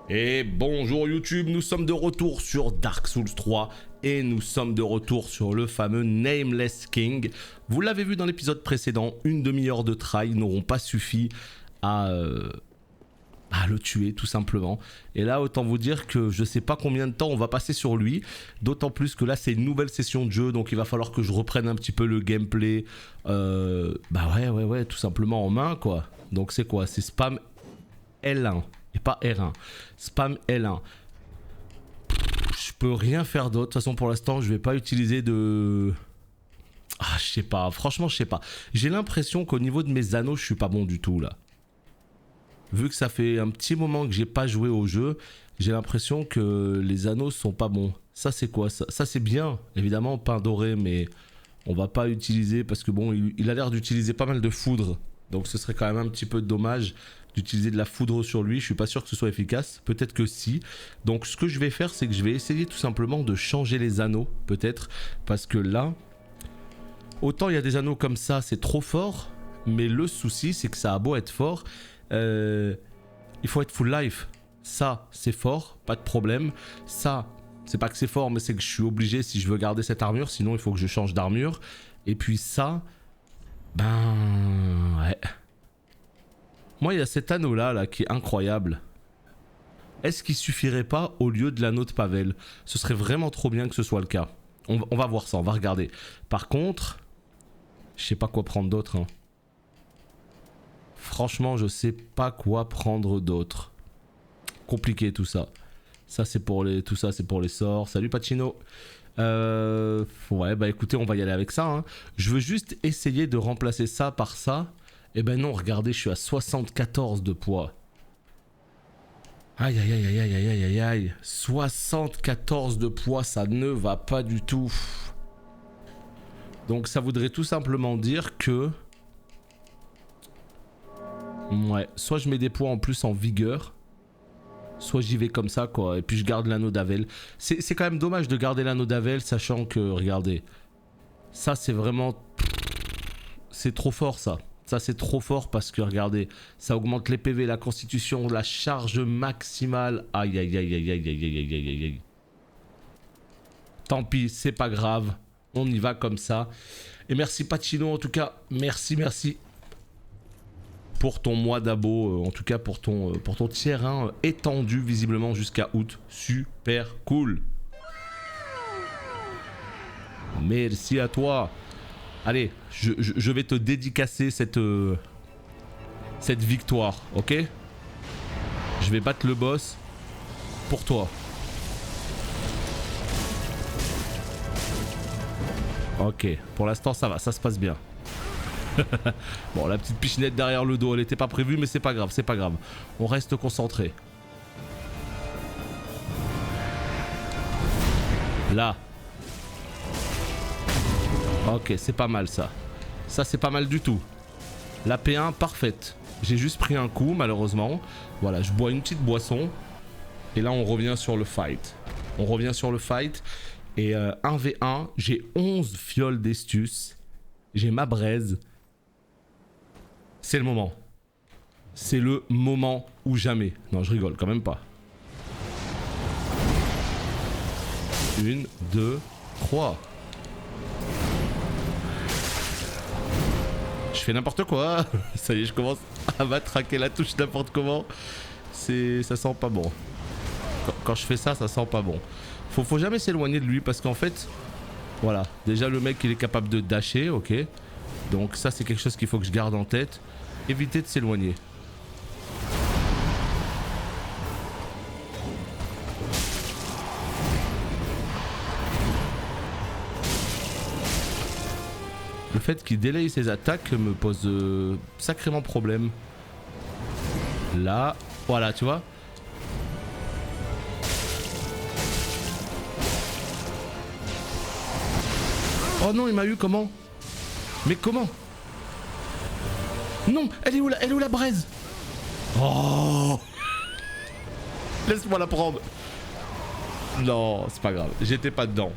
Et bonjour YouTube, nous sommes de retour sur Dark Souls 3 et nous sommes de retour sur le fameux Nameless King. Vous l'avez vu dans l'épisode précédent, une demi-heure de try n'auront pas suffi à le tuer tout simplement. Et là autant vous dire que je sais pas combien de temps on va passer sur lui, d'autant plus que là c'est une nouvelle session de jeu, donc il va falloir que je reprenne un petit peu le gameplay, ouais, tout simplement en main quoi. Donc c'est quoi? C'est spam L1 et pas R1, spam L1. Je peux rien faire d'autre, de toute façon pour l'instant je vais pas utiliser de... Ah je sais pas, franchement je sais pas. J'ai l'impression qu'au niveau de mes anneaux je suis pas bon du tout là. Vu que ça fait un petit moment que j'ai pas joué au jeu, j'ai l'impression que les anneaux sont pas bons. Ça c'est quoi? Ça c'est bien, évidemment pain doré, mais on va pas utiliser parce que bon, il a l'air d'utiliser pas mal de foudre. Donc ce serait quand même un petit peu dommage d'utiliser de la foudre sur lui. Je suis pas sûr que ce soit efficace, peut-être que si. Donc ce que je vais faire, c'est que je vais essayer tout simplement de changer les anneaux, peut-être. Parce que là, autant il y a des anneaux comme ça, c'est trop fort. Mais le souci, c'est que ça a beau être fort, il faut être full life. Ça c'est fort, pas de problème. Ça c'est pas que c'est fort, mais c'est que je suis obligé si je veux garder cette armure, sinon il faut que je change d'armure. Et puis ça, ben ouais. Moi il y a cet anneau là qui est incroyable. Est-ce qu'il suffirait pas au lieu de l'anneau de Pavel? Ce serait vraiment trop bien que ce soit le cas. On va voir ça, on va regarder. Par contre, je sais pas quoi prendre d'autre hein. Franchement, je sais pas quoi prendre d'autre. Compliqué tout ça. Ça c'est pour les, tout ça c'est pour les sorts. Salut Pacino. Ouais bah écoutez, on va y aller avec ça. Hein. Je veux juste essayer de remplacer ça par ça. Et ben non, regardez, je suis à 74 de poids. Aïe aïe aïe aïe aïe aïe aïe aïe. 74 de poids, ça ne va pas du tout. Donc ça voudrait tout simplement dire que... Ouais, soit je mets des points en plus en vigueur, soit j'y vais comme ça quoi, et puis je garde l'anneau d'Avel. C'est quand même dommage de garder l'anneau d'Avel, sachant que, regardez, ça c'est vraiment... C'est trop fort ça. Ça c'est trop fort parce que, regardez, ça augmente les PV, la constitution, la charge maximale. Aïe aïe aïe aïe aïe aïe aïe aïe aïe aïe. Tant pis, c'est pas grave, on y va comme ça. Et merci Pacino en tout cas, merci pour ton mois d'abo, en tout cas pour ton tiers 1 étendu visiblement jusqu'à août. Super cool. Merci à toi. Allez, je vais te dédicacer cette victoire, ok? Je vais battre le boss pour toi. Ok, pour l'instant ça va, ça se passe bien. Bon, la petite pichenette derrière le dos, elle était pas prévue, mais c'est pas grave, c'est pas grave. On reste concentré. Là. Ok, c'est pas mal ça. Ça, c'est pas mal du tout. La P1, parfaite. J'ai juste pris un coup, malheureusement. Voilà, je bois une petite boisson. Et là, on revient sur le fight. On revient sur le fight. Et 1v1, j'ai 11 fioles d'Estus. J'ai ma braise. C'est le moment. C'est le moment ou jamais. Non, je rigole quand même pas. 1, 2, 3. Je fais n'importe quoi. Ça y est, je commence à matraquer la touche n'importe comment. Ça sent pas bon. Quand je fais ça, ça sent pas bon. Faut jamais s'éloigner de lui parce qu'en fait... Voilà. Déjà, le mec, il est capable de dasher, ok. Donc ça, c'est quelque chose qu'il faut que je garde en tête. Éviter de s'éloigner. Le fait qu'il délaye ses attaques me pose sacrément problème. Là, voilà, tu vois. Oh non, il m'a eu comment? Mais comment? Non, elle est où la braise? Oh. Laisse-moi la prendre. Non, c'est pas grave. J'étais pas dedans.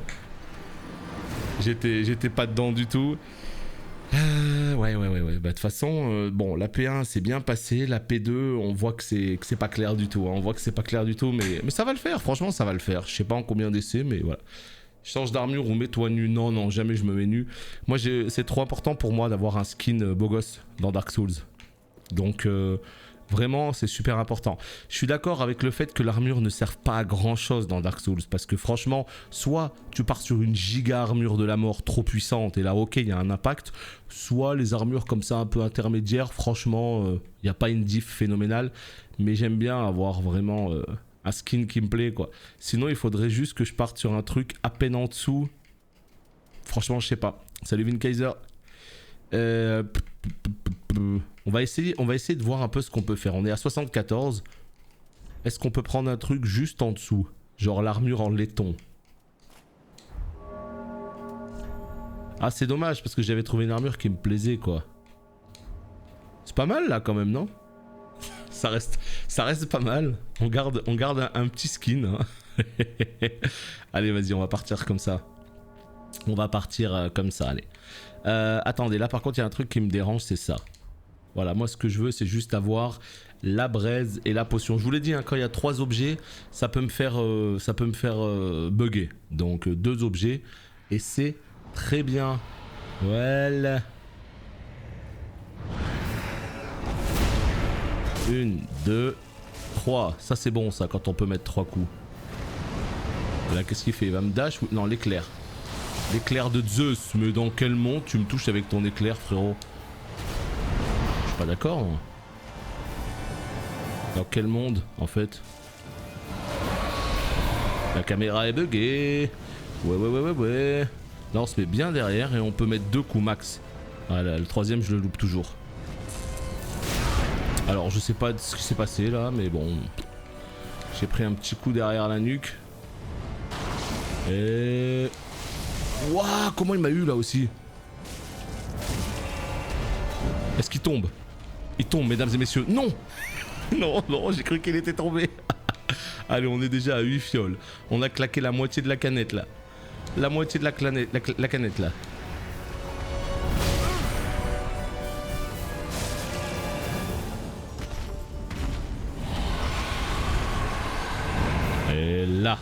J'étais pas dedans du tout. Ouais. Bah, de toute façon, bon, la P1 c'est bien passé, la P2 on voit que c'est pas clair du tout. Hein. On voit que c'est pas clair du tout, mais ça va le faire, franchement ça va le faire. Je sais pas en combien d'essais, mais voilà. Change d'armure ou mets-toi nu. Non, jamais je me mets nu. Moi, c'est trop important pour moi d'avoir un skin beau gosse dans Dark Souls. Donc, vraiment, c'est super important. Je suis d'accord avec le fait que l'armure ne serve pas à grand-chose dans Dark Souls. Parce que franchement, soit tu pars sur une giga armure de la mort trop puissante, et là, ok, il y a un impact. Soit les armures comme ça, un peu intermédiaires, franchement, il n'y a pas une diff phénoménale. Mais j'aime bien avoir vraiment... un skin qui me plaît quoi. Sinon il faudrait juste que je parte sur un truc à peine en dessous. Franchement je sais pas. Salut Vin Kaiser. On va essayer de voir un peu ce qu'on peut faire. On est à 74. Est-ce qu'on peut prendre un truc juste en dessous? Genre l'armure en laiton. Ah c'est dommage parce que j'avais trouvé une armure qui me plaisait quoi. C'est pas mal là quand même non? Ça reste pas mal. On garde un petit skin. Hein. Allez, vas-y, on va partir comme ça. On va partir comme ça, allez. Attendez, là par contre, il y a un truc qui me dérange, c'est ça. Voilà, moi ce que je veux, c'est juste avoir la braise et la potion. Je vous l'ai dit, hein, quand il y a 3 objets, ça peut me faire bugger. Donc 2 objets, et c'est très bien. Voilà. 1, 2, 3. Ça c'est bon ça quand on peut mettre 3 coups. Là qu'est-ce qu'il fait? Il va me dash ou... Non l'éclair. L'éclair de Zeus. Mais dans quel monde tu me touches avec ton éclair frérot? Je suis pas d'accord. Hein. Dans quel monde en fait? La caméra est buggée. Ouais. Là on se met bien derrière et on peut mettre 2 coups max. Voilà, le 3ème je le loupe toujours. Alors je sais pas ce qui s'est passé là, mais bon. J'ai pris un petit coup derrière la nuque. Et... Waouh, comment il m'a eu là aussi? Est-ce qu'il tombe? Il tombe, mesdames et messieurs. Non. Non, j'ai cru qu'il était tombé. Allez, on est déjà à 8 fioles. On a claqué la moitié de la canette là. La moitié de la canette là. Et là.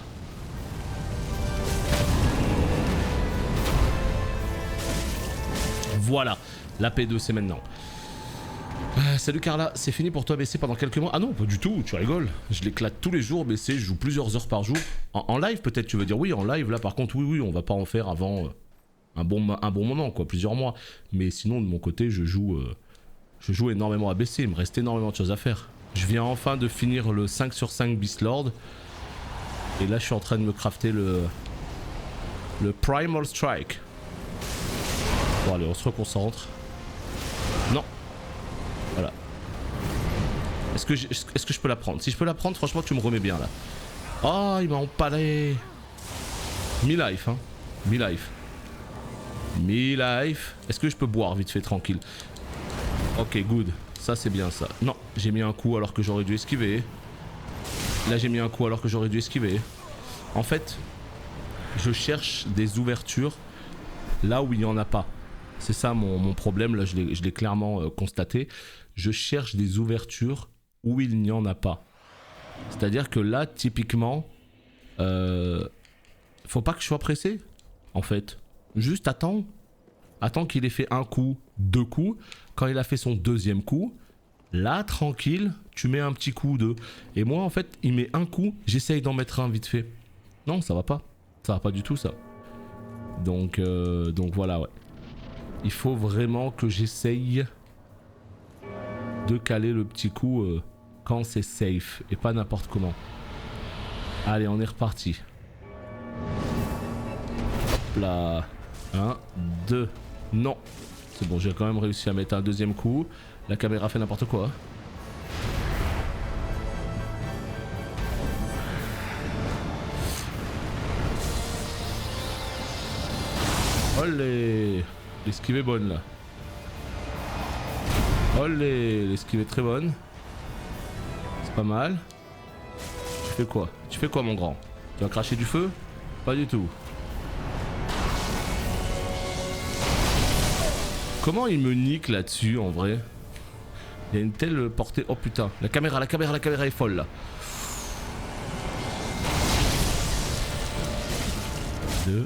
Voilà, la P2 c'est maintenant. Salut Carla, c'est fini pour toi BC pendant quelques mois? Ah non, pas du tout, tu rigoles. Je l'éclate tous les jours BC, je joue plusieurs heures par jour. En live peut-être tu veux dire? Oui, en live là par contre, oui, on va pas en faire avant un bon moment quoi, plusieurs mois. Mais sinon de mon côté je joue énormément à BC, il me reste énormément de choses à faire. Je viens enfin de finir le 5 sur 5 Beast Lord. Et là je suis en train de me crafter le Primal Strike. Bon allez, on se reconcentre. Non. Voilà. Est-ce que je peux la prendre? Si je peux la prendre, franchement tu me remets bien là. Oh, il m'a empalé. Mi-life hein. Mi-life. Est-ce que je peux boire vite fait tranquille? Ok, good. Ça c'est bien ça. Non, j'ai mis un coup alors que j'aurais dû esquiver. Là j'ai mis un coup alors que j'aurais dû esquiver. En fait, je cherche des ouvertures là où il n'y en a pas. C'est ça mon problème, là je l'ai clairement constaté. Je cherche des ouvertures où il n'y en a pas. C'est-à-dire que là, typiquement, faut pas que je sois pressé, en fait. Juste attends. Attends qu'il ait fait un coup, 2 coups. Quand il a fait son 2e coup, là, tranquille, tu mets un petit coup ou 2. Et moi, en fait, il met un coup, j'essaye d'en mettre un vite fait. Non, ça va pas. Ça va pas du tout, ça. Donc voilà, ouais. Il faut vraiment que j'essaye de caler le petit coup quand c'est safe et pas n'importe comment. Allez, on est reparti. Hop là. 1, 2. Non. C'est bon, j'ai quand même réussi à mettre un 2e coup. La caméra fait n'importe quoi. Olé. L'esquive est bonne là. Olé, l'esquive est très bonne. C'est pas mal. Tu fais quoi? Tu fais quoi mon grand? Tu vas cracher du feu? Pas du tout. Comment il me nique là-dessus en vrai? Il y a une telle portée. Oh putain, la caméra est folle là. 2,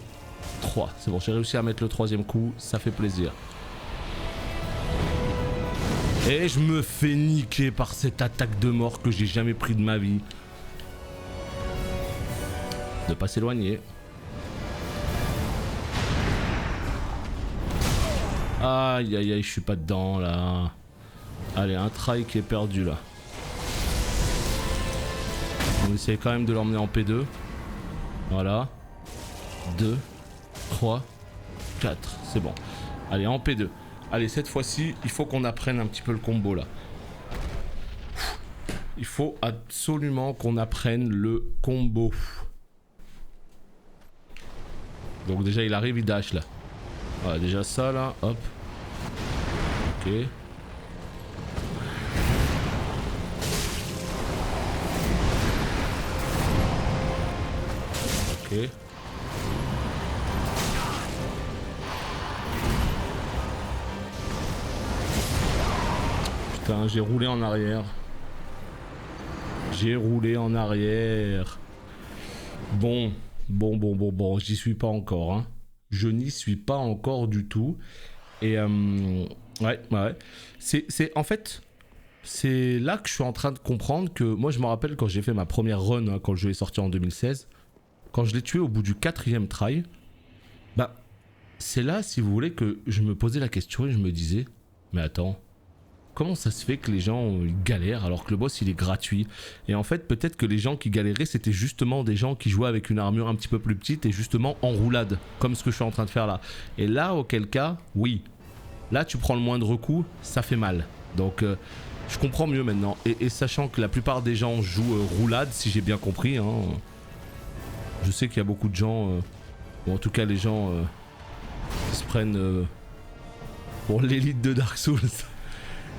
3. C'est bon, j'ai réussi à mettre le troisième coup, ça fait plaisir. Et je me fais niquer par cette attaque de mort que j'ai jamais pris de ma vie. Ne pas s'éloigner. Aïe aïe aïe, je suis pas dedans là. Allez, un try qui est perdu là. On essaye quand même de l'emmener en P2. Voilà. 2, 3, 4. C'est bon. Allez, en P2. Allez, cette fois-ci, il faut qu'on apprenne un petit peu le combo là. Il faut absolument qu'on apprenne le combo. Donc déjà, il arrive, il dash là. Voilà, déjà ça là, hop. Ok. Ok. Putain, j'ai roulé en arrière. J'ai roulé en arrière. Bon, j'y suis pas encore, hein. Je n'y suis pas encore du tout. Et ouais. En fait, c'est là que je suis en train de comprendre que moi je me rappelle quand j'ai fait ma première run, hein, quand le jeu est sorti en 2016, quand je l'ai tué au bout du 4e try, bah c'est là, si vous voulez, que je me posais la question et je me disais, mais attends, comment ça se fait que les gens galèrent alors que le boss il est gratuit? Et en fait peut-être que les gens qui galéraient c'était justement des gens qui jouaient avec une armure un petit peu plus petite et justement en roulade, comme ce que je suis en train de faire là. Et là auquel cas, oui, là tu prends le moindre coup, ça fait mal. Donc je comprends mieux maintenant. Et sachant que la plupart des gens jouent roulade, si j'ai bien compris, hein, je sais qu'il y a beaucoup de gens, ou en tout cas les gens qui se prennent pour l'élite de Dark Souls.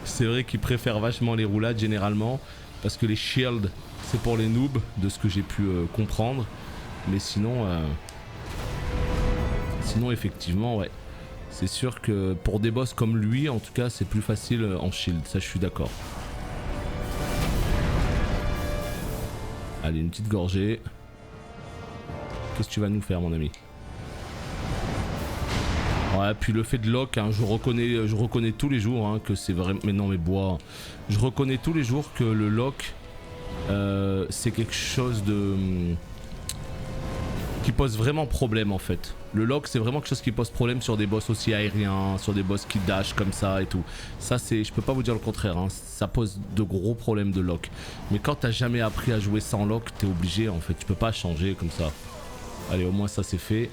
C'est vrai qu'ils préfèrent vachement les roulades généralement, parce que les shields c'est pour les noobs, de ce que j'ai pu comprendre. Mais sinon, effectivement, ouais. C'est sûr que pour des boss comme lui, en tout cas, c'est plus facile en shield, ça je suis d'accord. Allez, une petite gorgée. Qu'est-ce que tu vas nous faire, mon ami? Ouais, puis le fait de lock, hein, je reconnais tous les jours hein, que c'est vrai. Mais non, mais bois. Je reconnais tous les jours que le lock, c'est quelque chose de qui pose vraiment problème en fait. Le lock, c'est vraiment quelque chose qui pose problème sur des boss aussi aériens, sur des boss qui dash comme ça et tout. Ça, c'est, je peux pas vous dire le contraire. Hein, ça pose de gros problèmes de lock. Mais quand t'as jamais appris à jouer sans lock, t'es obligé en fait. Tu peux pas changer comme ça. Allez, au moins ça c'est fait.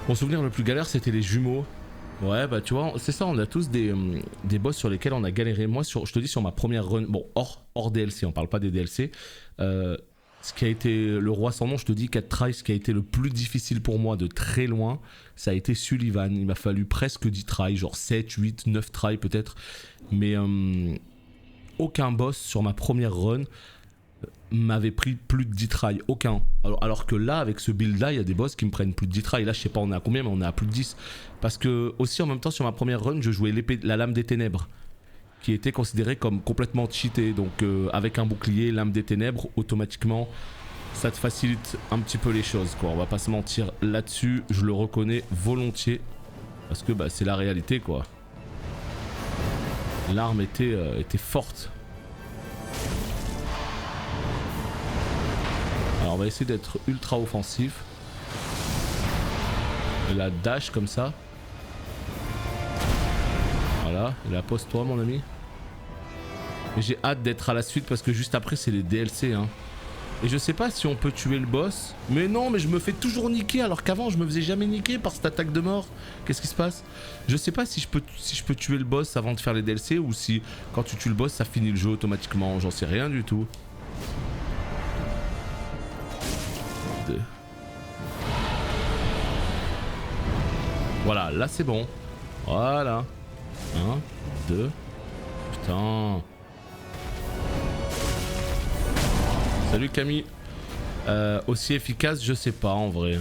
Mon souvenir le plus galère c'était les jumeaux. Ouais bah tu vois, c'est ça, on a tous des boss sur lesquels on a galéré. Moi je te dis sur ma première run, bon hors DLC, on parle pas des DLC. Ce qui a été le roi sans nom, je te dis 4 tries, ce qui a été le plus difficile pour moi de très loin, ça a été Sullivan. Il m'a fallu presque 10 tries, genre 7, 8, 9 tries peut-être. Mais aucun boss sur ma première run m'avait pris plus de 10 tries, aucun. Alors que là, avec ce build là, il y a des boss qui me prennent plus de 10 tries. Là, je sais pas on est à combien, mais on est à plus de 10. Parce que aussi en même temps sur ma première run, je jouais la lame des ténèbres, qui était considérée comme complètement cheatée. Donc avec un bouclier, lame des ténèbres, automatiquement, ça te facilite un petit peu les choses, quoi. On va pas se mentir là-dessus, je le reconnais volontiers. Parce que bah, c'est la réalité, quoi. L'arme était forte. Alors on va essayer d'être ultra offensif. Et la dash comme ça. Voilà, et la pose-toi mon ami. Et j'ai hâte d'être à la suite parce que juste après c'est les DLC hein. Et je sais pas si on peut tuer le boss. Mais non, mais je me fais toujours niquer alors qu'avant je me faisais jamais niquer par cette attaque de mort. Qu'est-ce qui se passe? Je sais pas si je peux tuer le boss avant de faire les DLC ou si quand tu tues le boss ça finit le jeu automatiquement. J'en sais rien du tout. Voilà, là c'est bon. Voilà. 1, 2. Putain. Salut Camille. Aussi efficace, je sais pas en vrai.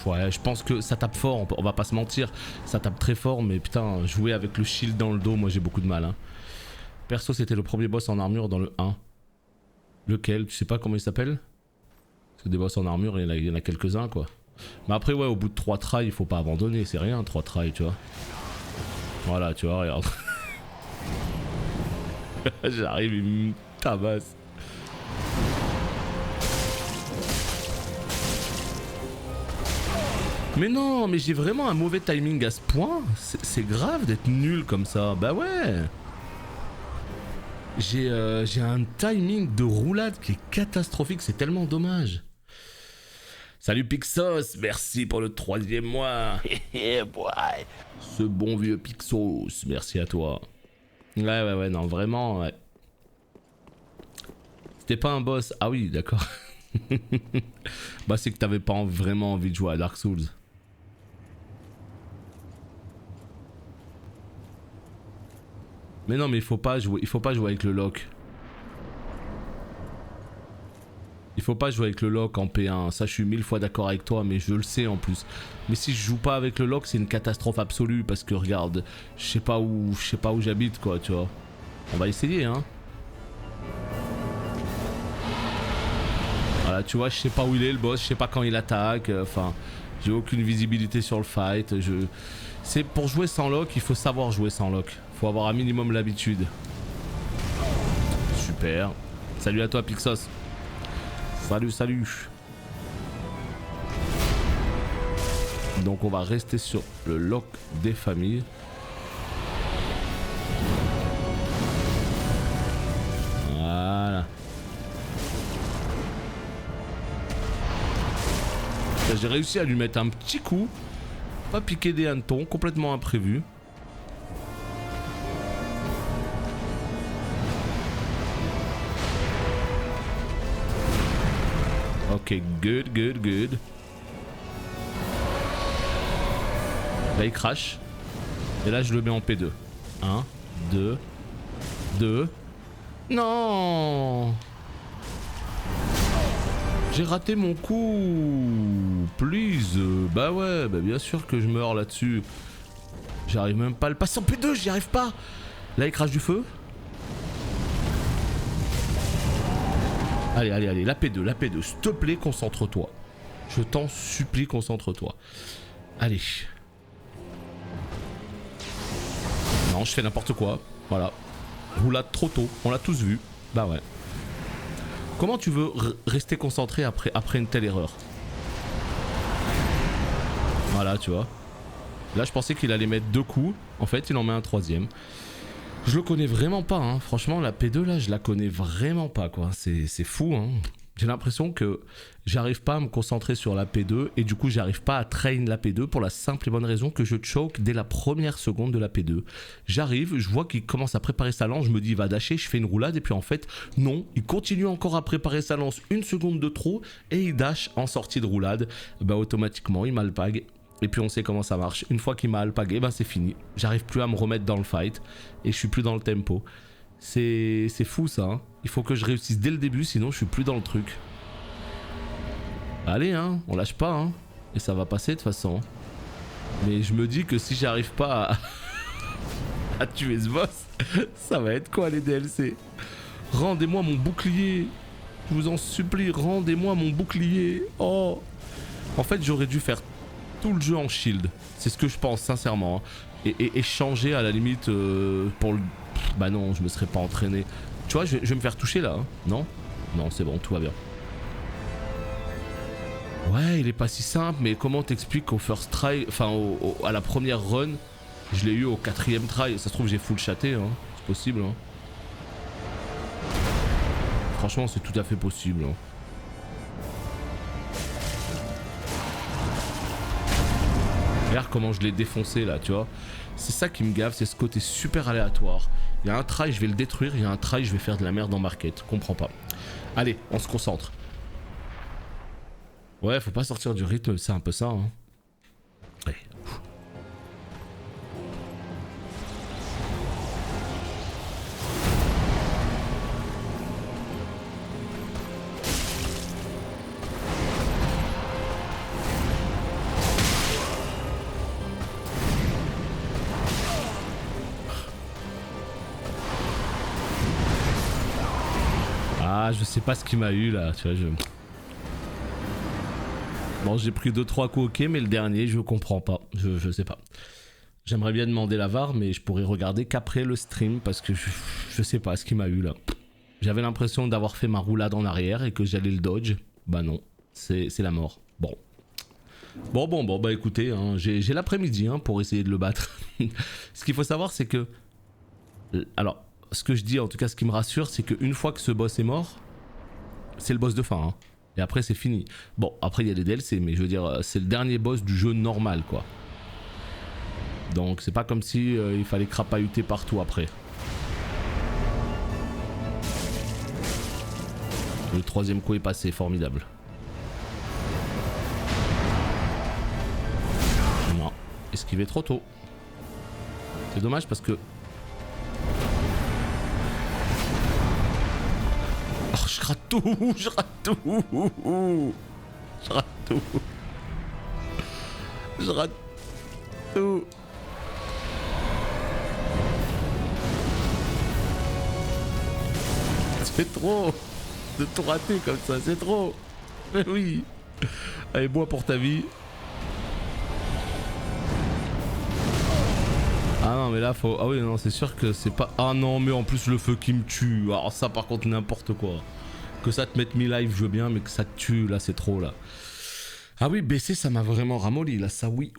Ouais, je pense que ça tape fort, on va pas se mentir. Ça tape très fort, mais putain, jouer avec le shield dans le dos, moi j'ai beaucoup de mal. Hein. Perso, c'était le premier boss en armure dans le 1. Lequel? Tu sais pas comment il s'appelle? Parce que des boss en armure, il y en a quelques-uns, quoi. Mais après, ouais, au bout de 3 tries, il faut pas abandonner. C'est rien, 3 tries, tu vois. Voilà, tu vois, regarde. J'arrive, il me tabasse. Mais non, mais j'ai vraiment un mauvais timing à ce point. C'est grave d'être nul comme ça. Bah ouais. J'ai un timing de roulade qui est catastrophique. C'est tellement dommage. Salut Pixos, merci pour le 3e mois. Ce bon vieux Pixos, merci à toi. Ouais, non, vraiment, ouais. C'était pas un boss. Ah oui, d'accord. Bah c'est que t'avais pas vraiment envie de jouer à Dark Souls. Mais non, mais il faut pas jouer avec le lock. Il faut pas jouer avec le lock en P1. Ça, je suis 1000 fois d'accord avec toi, mais je le sais en plus. Mais si je joue pas avec le lock, c'est une catastrophe absolue parce que regarde, je sais pas où j'habite, quoi, tu vois. On va essayer, hein. Voilà, tu vois, je sais pas où il est le boss, je sais pas quand il attaque. Enfin, j'ai aucune visibilité sur le fight. C'est pour jouer sans lock, il faut savoir jouer sans lock. Faut avoir un minimum l'habitude. Super. Salut à toi Pixos. Salut. Donc on va rester sur le lock des familles. Voilà. J'ai réussi à lui mettre un petit coup. Pas piquer des hannetons, complètement imprévu. Ok, good. Là il crash. Et là je le mets en P2. 1, 2. Non! J'ai raté mon coup. Please. Bah ouais, bah bien sûr que je meurs là-dessus. J'arrive même pas à le passer en P2, j'y arrive pas. Là il crache du feu. Allez, la P2, s'il te plaît, concentre-toi. Je t'en supplie, concentre-toi. Allez. Non, je fais n'importe quoi. Voilà. Roulade trop tôt, on l'a tous vu. Bah ouais. Comment tu veux rester concentré après une telle erreur? Voilà, tu vois. Là, je pensais qu'il allait mettre 2 coups. En fait, il en met un 3e. Je le connais vraiment pas, hein. Franchement, la P2, là, je la connais vraiment pas, quoi. C'est fou, hein. J'ai l'impression que j'arrive pas à me concentrer sur la P2 et du coup, j'arrive pas à train la P2 pour la simple et bonne raison que je choke dès la première seconde de la P2. J'arrive, je vois qu'il commence à préparer sa lance, je me dis, il va dasher, je fais une roulade et puis en fait, non, il continue encore à préparer sa lance 1 seconde de trop et il dash en sortie de roulade. Bah, automatiquement, il m'alpague. Et puis on sait comment ça marche. Une fois qu'il m'a alpagué, ben c'est fini. J'arrive plus à me remettre dans le fight. Et je suis plus dans le tempo. C'est fou ça. Hein. Il faut que je réussisse dès le début, sinon je suis plus dans le truc. Allez, hein, on lâche pas. Hein. Et ça va passer de toute façon. Mais je me dis que si j'arrive pas à tuer ce boss, ça va être quoi les DLC? Rendez-moi mon bouclier. Je vous en supplie, rendez-moi mon bouclier. Oh. En fait, j'aurais dû faire tout le jeu en shield, c'est ce que je pense sincèrement, hein. Et changer à la limite pour le... Bah non, je me serais pas entraîné. Tu vois, je vais me faire toucher là, hein. Non, c'est bon, tout va bien. Ouais, il est pas si simple, mais comment t'expliques qu'au first try, enfin à la première run, je l'ai eu au 4e try. Ça se trouve j'ai full chaté, hein. C'est possible, hein. Franchement, c'est tout à fait possible, hein. Regarde comment je l'ai défoncé là, tu vois. C'est ça qui me gave, c'est ce côté super aléatoire. Il y a un try, je vais le détruire. Il y a un try, je vais faire de la merde en market. Comprends pas. Allez, on se concentre. Ouais, faut pas sortir du rythme, c'est un peu ça. Hein. Allez. sais pas ce qui m'a eu là, tu vois, Bon, j'ai pris 2-3 coups ok, mais le dernier, je comprends pas. Je sais pas. J'aimerais bien demander la VAR, mais je pourrais regarder qu'après le stream parce que je sais pas ce qui m'a eu là. J'avais l'impression d'avoir fait ma roulade en arrière et que j'allais le dodge. Bah non, c'est la mort. Bon. Bon, bah écoutez, hein, j'ai l'après-midi hein, pour essayer de le battre. Ce qu'il faut savoir, c'est que... Alors, ce que je dis, en tout cas, ce qui me rassure, c'est qu'une fois que ce boss est mort, c'est le boss de fin. Hein. Et après, c'est fini. Bon, après, il y a les DLC, mais je veux dire, c'est le dernier boss du jeu normal, quoi. Donc, c'est pas comme si il fallait crapahuter partout après. Le troisième coup est passé, formidable. Non, esquiver trop tôt. C'est dommage parce que... Oh, je rate tout, je rate tout. Je rate tout. Je rate tout. C'est trop de tout rater comme ça, c'est trop. Mais oui. Allez, bois pour ta vie. Ah non mais là faut... Ah oui non c'est sûr que c'est pas... Ah non mais en plus le feu qui me tue. Alors ça par contre n'importe quoi. Que ça te mette mi-live je veux bien mais que ça te tue là c'est trop là. Ah oui baisser ça m'a vraiment ramolli là ça oui.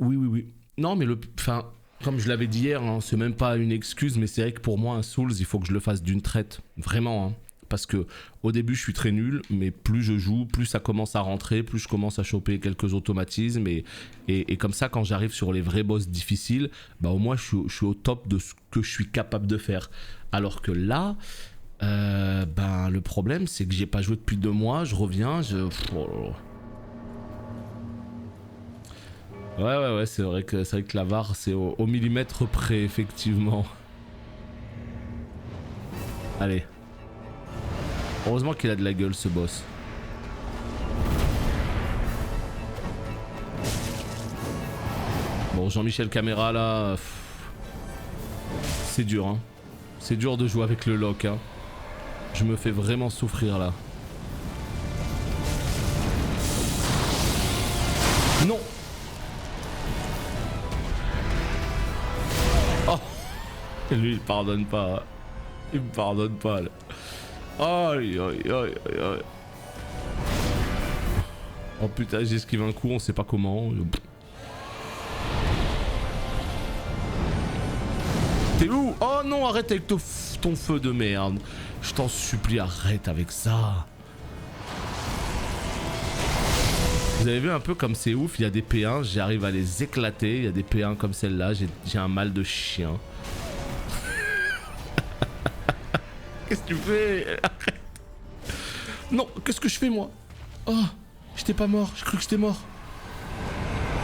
Non mais le... Enfin comme je l'avais dit hier hein, c'est même pas une excuse mais c'est vrai que pour moi un Souls il faut que je le fasse d'une traite. Vraiment hein. Parce que au début je suis très nul, mais plus je joue, plus ça commence à rentrer, plus je commence à choper quelques automatismes et comme ça quand j'arrive sur les vrais boss difficiles, bah au moins je suis au top de ce que je suis capable de faire. Alors que là, ben le problème c'est que j'ai pas joué depuis 2 mois, je reviens, Ouais, c'est vrai que la VAR c'est au millimètre près effectivement. Allez. Heureusement qu'il a de la gueule ce boss. Bon Jean-Michel Caméra là... C'est dur hein. C'est dur de jouer avec le lock hein. Je me fais vraiment souffrir là. Non. Oh. Lui il pardonne pas. Il me pardonne pas là. Aïe. Oh putain, j'esquive un coup, on sait pas comment. T'es où? Oh non, arrête avec ton feu de merde. Je t'en supplie, arrête avec ça. Vous avez vu un peu comme c'est ouf, il y a des P1, j'arrive à les éclater. Il y a des P1 comme celle-là, j'ai un mal de chien. Qu'est-ce que tu fais? Arrête. Non, qu'est-ce que je fais moi? Oh, j'étais pas mort, j'ai cru que j'étais mort.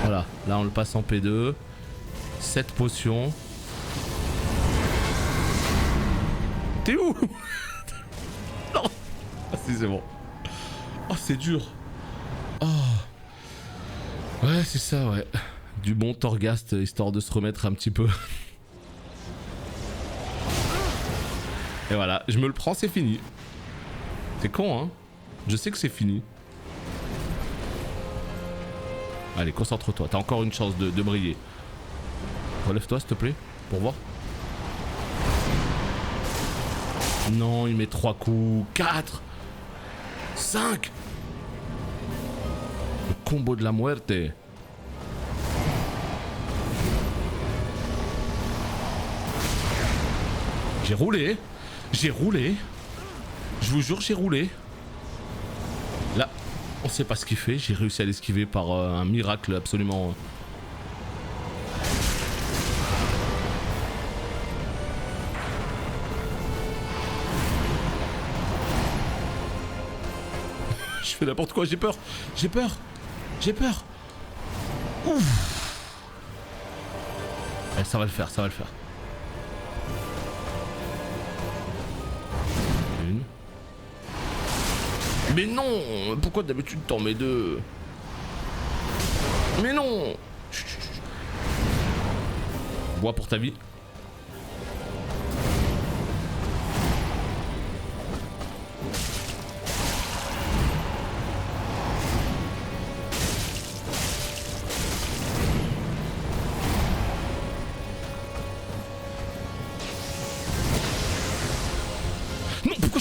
Voilà, là on le passe en P2. 7 potions. T'es où? Non. Ah si c'est bon. Oh c'est dur. Oh. Ouais c'est ça ouais. Du bon Torghast histoire de se remettre un petit peu. Et voilà, je me le prends, c'est fini. C'est con, hein? Je sais que c'est fini. Allez, concentre-toi, t'as encore une chance de briller. Relève-toi, s'il te plaît, pour voir. Non, il met 3 coups. 4 5. Le combo de la muerte. J'ai roulé. J'ai roulé. Je vous jure, j'ai roulé. Là, on sait pas ce qu'il fait. J'ai réussi à l'esquiver par un miracle absolument... Je fais n'importe quoi, j'ai peur. J'ai peur. J'ai peur. Ouf. Allez, ça va le faire, ça va le faire. Mais non! Pourquoi d'habitude t'en mets 2? Mais non! Chut, chut, chut. Bois pour ta vie.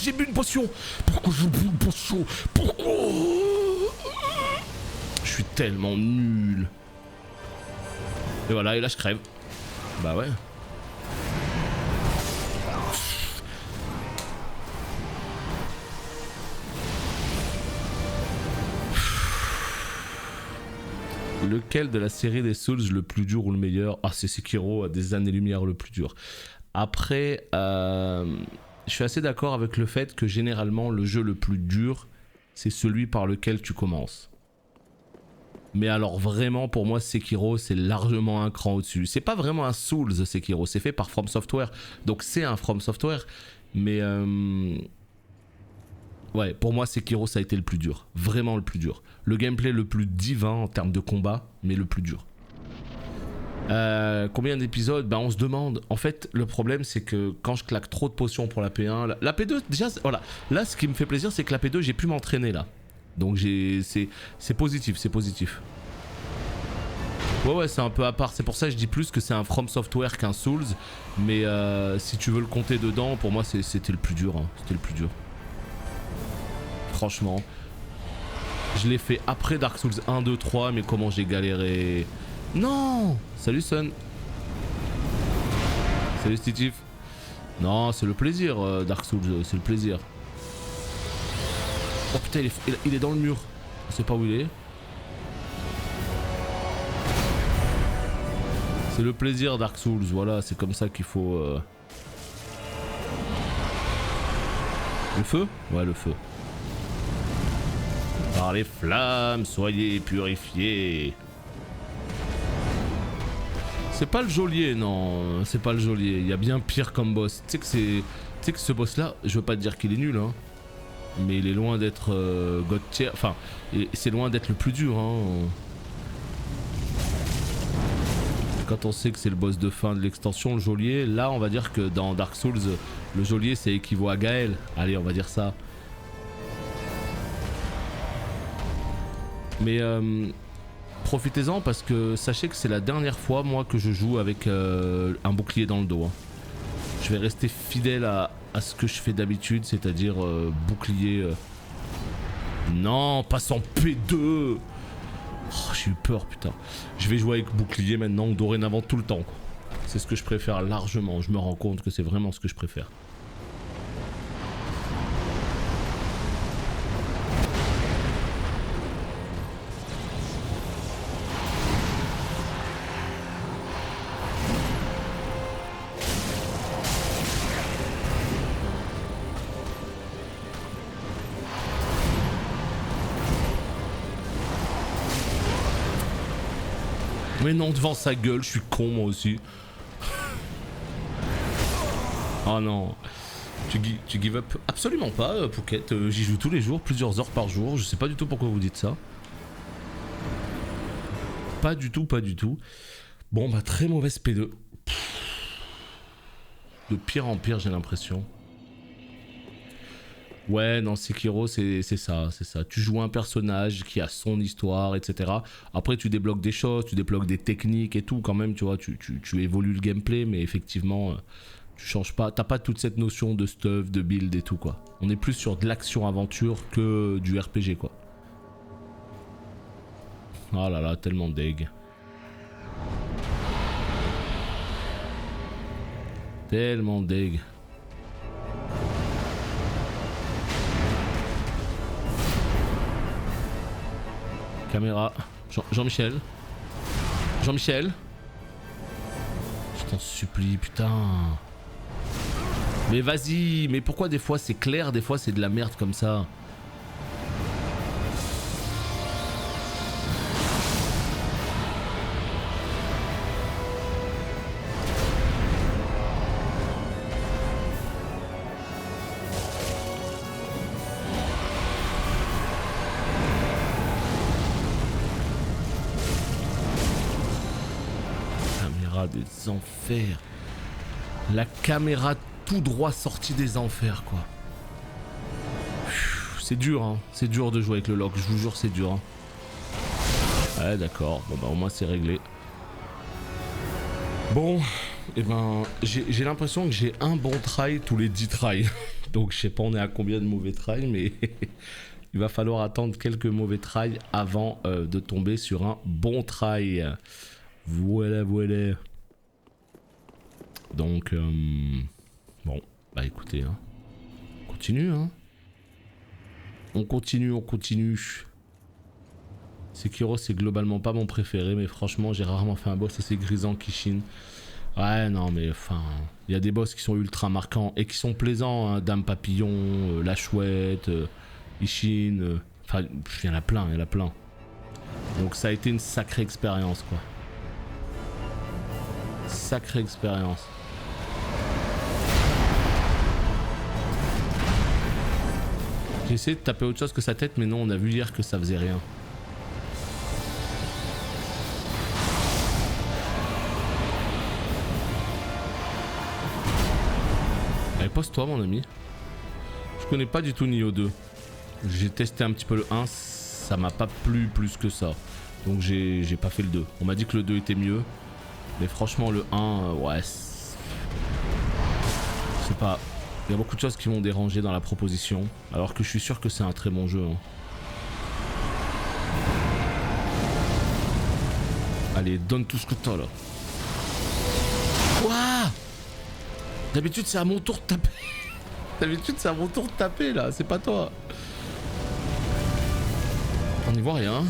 j'ai bu une potion? Pourquoi j'ai bu une potion? Pourquoi? Je suis tellement nul. Et voilà, et là je crève. Bah ouais. Lequel de la série des Souls le plus dur ou le meilleur? Ah, c'est Sekiro, à des années-lumière le plus dur. Après, je suis assez d'accord avec le fait que généralement le jeu le plus dur, c'est celui par lequel tu commences. Mais alors vraiment pour moi Sekiro c'est largement un cran au-dessus. C'est pas vraiment un Souls Sekiro, c'est fait par From Software. Donc c'est un From Software. Mais ouais, pour moi Sekiro ça a été le plus dur. Vraiment le plus dur. Le gameplay le plus divin en termes de combat, mais le plus dur. Combien d'épisodes? Bah on se demande. En fait le problème c'est que quand je claque trop de potions pour la P1, la P2 déjà voilà. Là ce qui me fait plaisir c'est que la P2 j'ai pu m'entraîner là. Donc c'est positif, c'est positif. Ouais c'est un peu à part, c'est pour ça que je dis plus que c'est un From Software qu'un Souls. Mais si tu veux le compter dedans, pour moi c'était le plus dur, hein. C'était le plus dur. Franchement. Je l'ai fait après Dark Souls 1, 2, 3, mais comment j'ai galéré. Non. Salut Sun. Salut Stitif. Non, c'est le plaisir Dark Souls, c'est le plaisir. Oh putain, il est dans le mur. On sait pas où il est. C'est le plaisir Dark Souls, voilà, c'est comme ça qu'il faut... Le feu? Ouais, le feu. Par les flammes, soyez purifiés. C'est pas le geôlier, non. C'est pas le geôlier. Il y a bien pire comme boss. Tu sais que ce boss-là, je veux pas te dire qu'il est nul, hein. Mais il est loin d'être God tier. Enfin, c'est loin d'être le plus dur, hein. Quand on sait que c'est le boss de fin de l'extension, le geôlier, là on va dire que dans Dark Souls, le geôlier c'est équivaut à Gaël. Allez, on va dire ça. Mais profitez-en parce que sachez que c'est la dernière fois moi que je joue avec un bouclier dans le dos, hein. Je vais rester fidèle à ce que je fais d'habitude, c'est-à-dire bouclier... Non, pas sans P2. Oh, j'ai eu peur, putain. Je vais jouer avec bouclier maintenant, dorénavant tout le temps. C'est ce que je préfère largement. Je me rends compte que c'est vraiment ce que je préfère. Mais non, devant sa gueule, je suis con moi aussi. Oh non. Tu give up? Absolument pas, Pouquette. J'y joue tous les jours, plusieurs heures par jour. Je sais pas du tout pourquoi vous dites ça. Pas du tout, pas du tout. Bon, bah très mauvaise P2. De pire en pire, j'ai l'impression. Ouais, non, Sekiro, c'est ça, c'est ça. Tu joues un personnage qui a son histoire, etc. Après, tu débloques des choses, tu débloques des techniques et tout, quand même, tu vois, tu évolues le gameplay, mais effectivement, tu changes pas, t'as pas toute cette notion de stuff, de build et tout, quoi. On est plus sur de l'action-aventure que du RPG, quoi. Oh là là, tellement deg. Tellement deg. Caméra. Jean-Michel. Jean-Michel. Je t'en supplie, putain. Mais vas-y, mais pourquoi des fois c'est clair, des fois c'est de la merde comme ça? Des enfers. La caméra tout droit sortie des enfers, quoi. C'est dur, hein. C'est dur de jouer avec le lock, je vous jure, c'est dur, hein. Ouais, d'accord. Bon, bah, au moins, c'est réglé. Bon, et ben, j'ai l'impression que j'ai un bon try tous les 10 tries. Donc je sais pas on est à combien de mauvais tries, mais il va falloir attendre quelques mauvais tries avant de tomber sur un bon try. Voilà, voilà. Donc, bon, bah écoutez, hein. On continue, hein. On continue, on continue. Sekiro, c'est globalement pas mon préféré, mais franchement, j'ai rarement fait un boss assez grisant Kishin. Ouais, non, mais enfin, il y a des boss qui sont ultra marquants et qui sont plaisants, hein. Dame Papillon, La Chouette, Ishin, enfin, il y en a plein, il y en a plein. Donc ça a été une sacrée expérience, quoi. Sacrée expérience. J'ai essayé de taper autre chose que sa tête, mais non, on a vu hier que ça faisait rien. Allez, pose-toi, mon ami. Je connais pas du tout Nioh 2. J'ai testé un petit peu le 1, ça m'a pas plu plus que ça. Donc j'ai pas fait le 2. On m'a dit que le 2 était mieux. Mais franchement, le 1, ouais. C'est pas. Il y a beaucoup de choses qui m'ont dérangé dans la proposition. Alors que je suis sûr que c'est un très bon jeu. Hein. Allez, donne tout ce que t'as là. Quoi? D'habitude, c'est à mon tour de taper. D'habitude, c'est à mon tour de taper là. C'est pas toi. On n'y voit rien.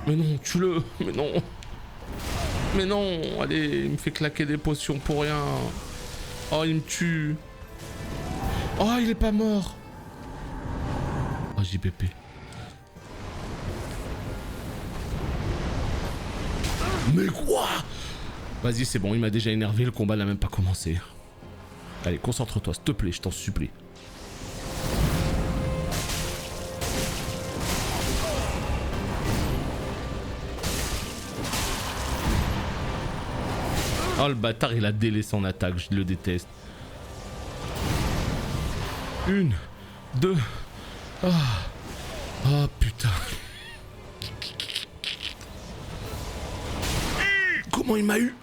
Mais non, tue-le. Mais non. Mais non. Allez, il me fait claquer des potions pour rien. Oh, il me tue. Oh, il est pas mort. Oh, JPP. Mais quoi? Vas-y, c'est bon, il m'a déjà énervé, le combat n'a même pas commencé. Allez, concentre-toi, s'il te plaît, je t'en supplie. Oh, le bâtard, il a délai son attaque, je le déteste. 1, 2. Oh, oh putain. Comment il m'a eu?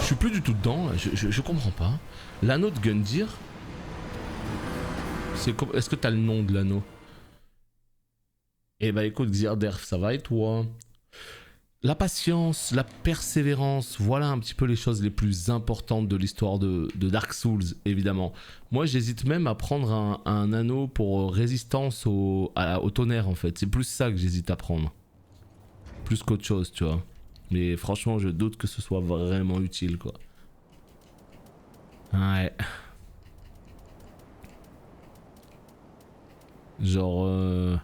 Je suis plus du tout dedans, je comprends pas. L'anneau de Gundyr. Est-ce que t'as le nom de l'anneau? Eh bah écoute Xirderf, ça va et toi? La patience, la persévérance, voilà un petit peu les choses les plus importantes de l'histoire de Dark Souls, évidemment. Moi j'hésite même à prendre un anneau pour résistance au tonnerre en fait. C'est plus ça que j'hésite à prendre. Plus qu'autre chose, tu vois. Mais franchement je doute que ce soit vraiment utile quoi. Ouais. Genre...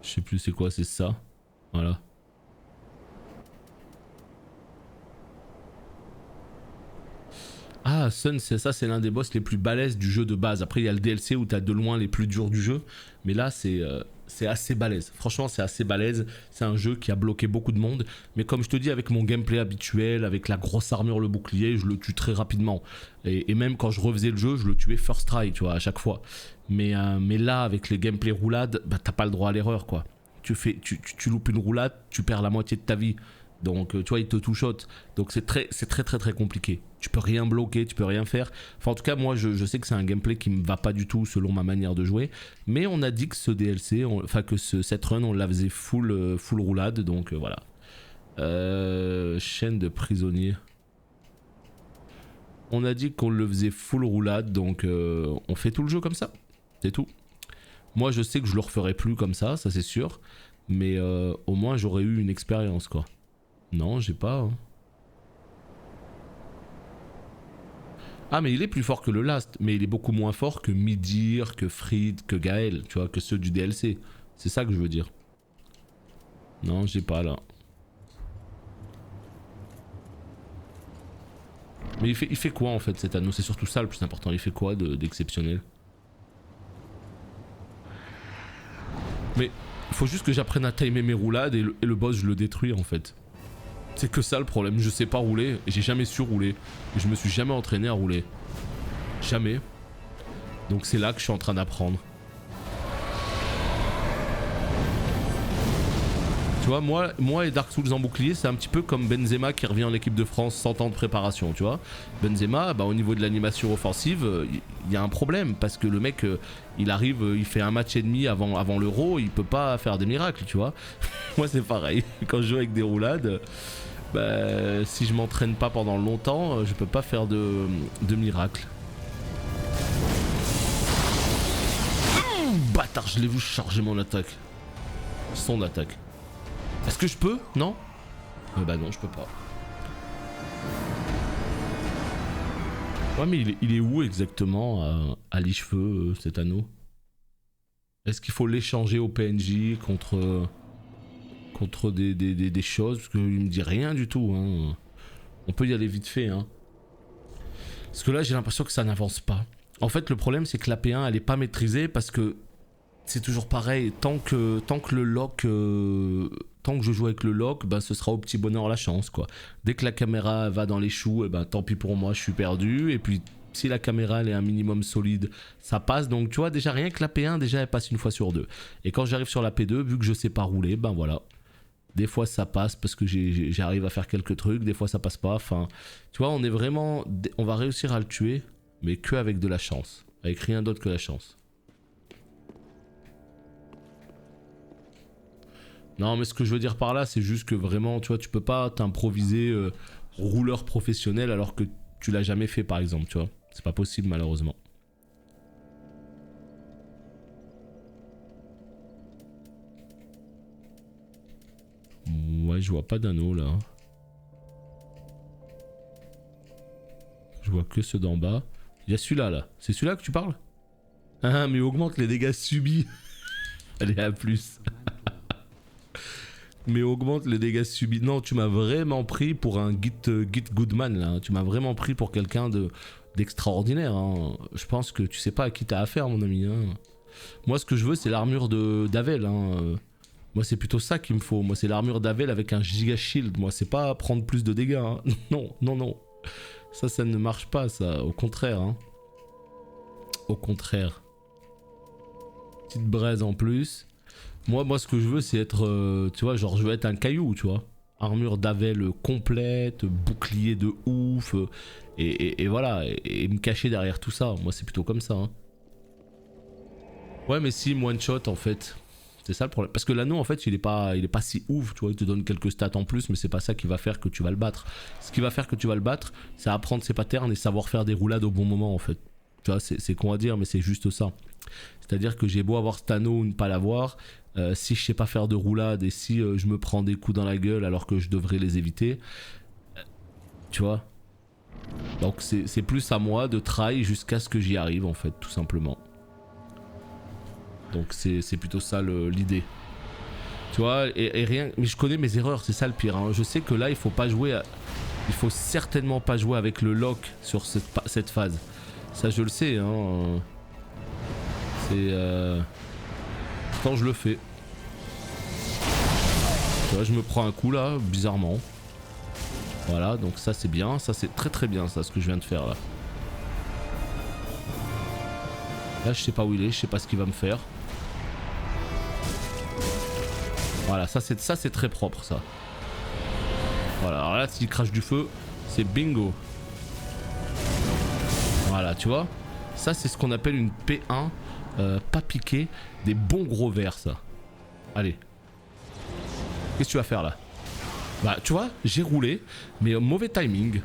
Je sais plus c'est quoi, c'est ça. Voilà. Ah, Sun, c'est ça, c'est l'un des boss les plus balèzes du jeu de base. Après, il y a le DLC où t'as de loin les plus durs du jeu. Mais là, c'est assez balèze. Franchement, c'est assez balèze. C'est un jeu qui a bloqué beaucoup de monde. Mais comme je te dis, avec mon gameplay habituel, avec la grosse armure, le bouclier, je le tue très rapidement. Et même quand je refaisais le jeu, je le tuais first try, tu vois, à chaque fois. Mais là, avec les gameplay roulades, bah, t'as pas le droit à l'erreur, quoi. Tu loupes une roulade, tu perds la moitié de ta vie. Donc tu vois, il te two-shot. Donc c'est très compliqué. Tu peux rien bloquer, tu peux rien faire. Enfin en tout cas moi je sais que c'est un gameplay qui me va pas du tout selon ma manière de jouer. Mais on a dit que ce DLC, cette run on la faisait full roulade. Donc voilà. Chaîne de prisonniers. On a dit qu'on le faisait full roulade. Donc on fait tout le jeu comme ça. C'est tout. Moi je sais que je le referai plus comme ça c'est sûr. Mais au moins j'aurais eu une expérience quoi. Non, j'ai pas. Hein. Ah, mais il est plus fort que le Last. Mais il est beaucoup moins fort que Midir, que Fried, que Gaël. Tu vois, que ceux du DLC. C'est ça que je veux dire. Non, j'ai pas là. Mais il fait quoi en fait cet anneau? C'est surtout ça le plus important. Il fait quoi d'exceptionnel? Mais faut juste que j'apprenne à timer mes roulades et le boss je le détruis en fait. C'est que ça le problème, je sais pas rouler et j'ai jamais su rouler. Et je me suis jamais entraîné à rouler. Jamais. Donc c'est là que je suis en train d'apprendre. Tu Tu vois, moi et Dark Souls en bouclier, c'est un petit peu comme Benzema qui revient en équipe de France 100 ans de préparation, tu vois. Benzema, bah, au niveau de l'animation offensive, il y a un problème parce que le mec, il arrive, il fait un match et demi avant l'Euro, il peut pas faire des miracles, tu vois. Moi, c'est pareil. Quand je joue avec des roulades, bah, si je m'entraîne pas pendant longtemps, je peux pas faire de miracles. Bâtard, je l'ai vu charger mon attaque. Son attaque. Est-ce que je peux? Non? Bah non, je peux pas. Ouais, mais il est où exactement à Licheveux, cet anneau? Est-ce qu'il faut l'échanger au PNJ contre des choses? Parce qu'il me dit rien du tout. Hein. On peut y aller vite fait. Hein. Parce que là, j'ai l'impression que ça n'avance pas. En fait, le problème, c'est que la P1, elle est pas maîtrisée parce que c'est toujours pareil. Tant que le lock... tant que je joue avec le lock, ben, ce sera au petit bonheur la chance, quoi. Dès que la caméra va dans les choux, ben, tant pis pour moi, je suis perdu. Et puis, si la caméra elle est un minimum solide, ça passe. Donc, tu vois, déjà, rien que la P1, déjà, elle passe une fois sur deux. Et quand j'arrive sur la P2, vu que je sais pas rouler, ben voilà. Des fois, ça passe parce que j'arrive à faire quelques trucs. Des fois, ça passe pas. Enfin, tu vois, on est vraiment... On va réussir à le tuer, mais que avec de la chance. Avec rien d'autre que la chance. Non, mais ce que je veux dire par là, c'est juste que vraiment, tu vois, tu peux pas t'improviser rouleur professionnel alors que tu l'as jamais fait, par exemple, tu vois. C'est pas possible, malheureusement. Ouais, je vois pas d'anneau, là. Je vois que ceux d'en bas. Il y a celui-là, là. C'est celui-là que tu parles? Ah, mais augmente les dégâts subis. Allez, à plus. Mais augmente les dégâts subis. Non, tu m'as vraiment pris pour un Git Goodman là. Tu m'as vraiment pris pour quelqu'un d'extraordinaire. Hein. Je pense que tu sais pas à qui t'as affaire, mon ami. Hein. Moi, ce que je veux, c'est l'armure d'Avel. Hein. Moi, c'est plutôt ça qu'il me faut. Moi, c'est l'armure d'Avel avec un giga shield. Moi, c'est pas prendre plus de dégâts. Hein. Non, non, non. Ça ne marche pas, ça. Au contraire. Hein. Au contraire. Petite braise en plus. Moi, ce que je veux, c'est être, tu vois, genre, je veux être un caillou, tu vois. Armure d'Avel complète, bouclier de ouf, et voilà, et me cacher derrière tout ça. Moi, c'est plutôt comme ça. Hein. Ouais, mais si, one shot, en fait. C'est ça le problème. Parce que l'anneau, en fait, il est pas si ouf, tu vois. Il te donne quelques stats en plus, mais c'est pas ça qui va faire que tu vas le battre. Ce qui va faire que tu vas le battre, c'est apprendre ses patterns et savoir faire des roulades au bon moment, en fait. Tu vois, c'est con à dire, mais c'est juste ça. C'est-à-dire que j'ai beau avoir cet anneau ou ne pas l'avoir, si je sais pas faire de roulade et si je me prends des coups dans la gueule alors que je devrais les éviter, tu vois. Donc c'est plus à moi de try jusqu'à ce que j'y arrive en fait, tout simplement. Donc c'est plutôt ça l'idée. Tu vois, et rien. Mais je connais mes erreurs, c'est ça le pire. Hein. Je sais que là il faut pas jouer, il faut certainement pas jouer avec le lock sur cette phase. Ça je le sais. Hein. C'est quand je le fais. Tu vois, je me prends un coup là, bizarrement. Voilà, donc ça c'est bien, ça c'est très très bien ça ce que je viens de faire là. Là je sais pas où il est, je sais pas ce qu'il va me faire. Voilà, ça c'est très propre ça. Voilà, alors là s'il crache du feu, c'est bingo. Voilà, tu vois. Ça c'est ce qu'on appelle une P1 pas piqué, des bons gros verres ça. Allez. Qu'est-ce que tu vas faire là? Bah tu vois, j'ai roulé, mais mauvais timing.